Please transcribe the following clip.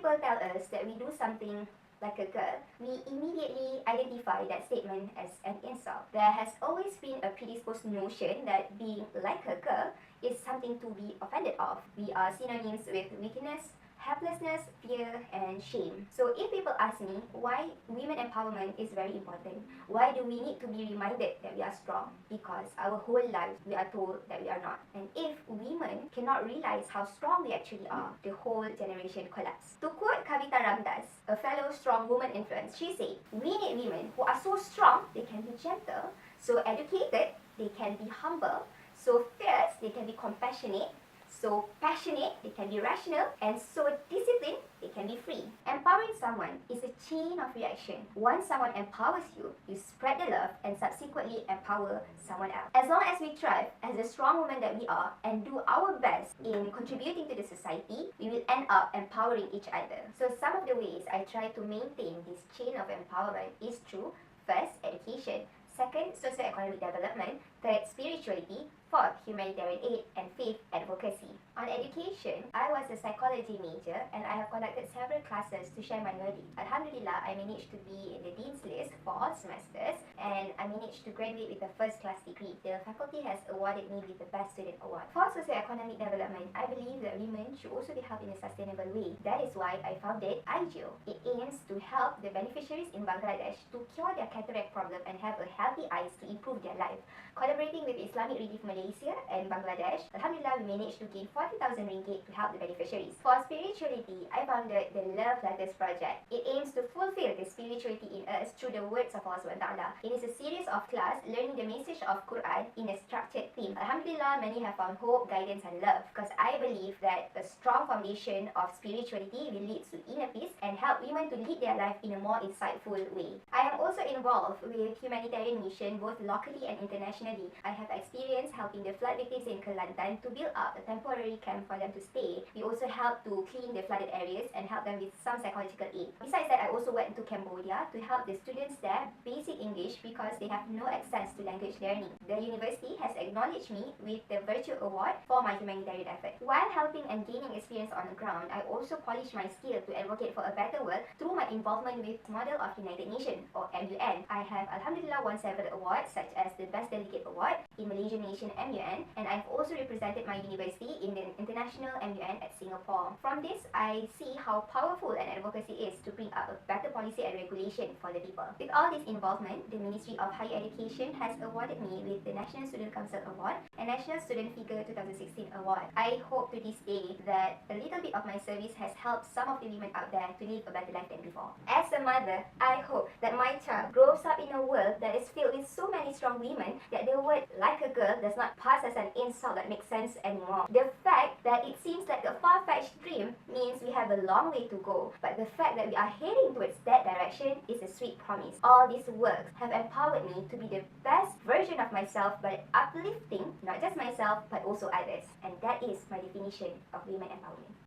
people tell us that we do something like a girl, we immediately identify that statement as an insult. There has always been a predisposed notion that being like a girl is something to be offended of. We are synonyms with weakness, helplessness, fear, and shame. So if people ask me why women empowerment is very important, why do we need to be reminded that we are strong? Because our whole life we are told that we are not. And if women cannot realize how strong we actually are, the whole generation collapse. To quote Kavita Ramdas, a fellow strong woman influence, she said, "We need women who are so strong they can be gentle, so educated they can be humble, so fierce they can be compassionate, so passionate, they can be rational, and so disciplined, they can be free." Empowering someone is a chain of reaction. Once someone empowers you, you spread the love and subsequently empower someone else. As long as we thrive as the strong women that we are and do our best in contributing to the society, we will end up empowering each other. So some of the ways I try to maintain this chain of empowerment is through, first, education, second, socio-economic development, third, spirituality, fourth, humanitarian aid, and fifth, advocacy. On education, I was a psychology major and I have conducted several classes to share my learning. Alhamdulillah, I managed to be in the Dean's List for all semesters and I managed to graduate with a first class degree. The faculty has awarded me with the Best Student Award. For socio-economic development, I believe that women should also be helped in a sustainable way. That is why I founded IGO. It aims to help the beneficiaries in Bangladesh to cure their cataract problem and have a healthy eyes to improve their life. Collaborating with Islamic Relief Malaysia and Bangladesh, Alhamdulillah, we managed to gain 40,000 ringgit to help the beneficiaries. For spirituality, I founded the Love Letters Project. It aims to fulfill the spirituality in us through the words of Allah SWT. It is a series of class learning the message of Quran in a structured theme. Alhamdulillah, many have found hope, guidance, and love because I believe that a strong foundation of spirituality will lead to inner peace and help women to lead their life in a more insightful way. I am also involved with humanitarian mission both locally and internationally. I have experience helping the flood victims in Kelantan to build up a temporary camp for them to stay. We also help to clean the flooded areas and help them with some psychological aid. Besides that, I also went to Cambodia to help the students there basic English because they have no access to language learning. The university has acknowledged me with the Virtue Award for my humanitarian effort. While helping and gaining experience on the ground, I also polished my skill to advocate for a better world through my involvement with Model of United Nations or MUN. I have Alhamdulillah won several awards such as the Best Delegate Award in Malaysian Nation MUN, and I've also represented my university in the International MUN at Singapore. From this, I see how powerful an advocacy is to bring up a better policy and regulation for the people. With all this involvement, the Ministry of Higher Education has awarded me with the National Student Council Award and National Student Figure 2016 Award. I hope to this day that a little bit of my service has helped some of the women out there to live a better life than before. As a mother, I hope that my child grows up in a world that is filled with so many strong women that the word like a girl does not pass as an insult that makes sense anymore. The fact that it seems like a far-fetched dream means we have a long way to go, but the fact that we are heading towards that direction is a sweet promise. All these works have empowered me to be the best version of myself by uplifting not just myself but also others, and that is my definition of women empowerment.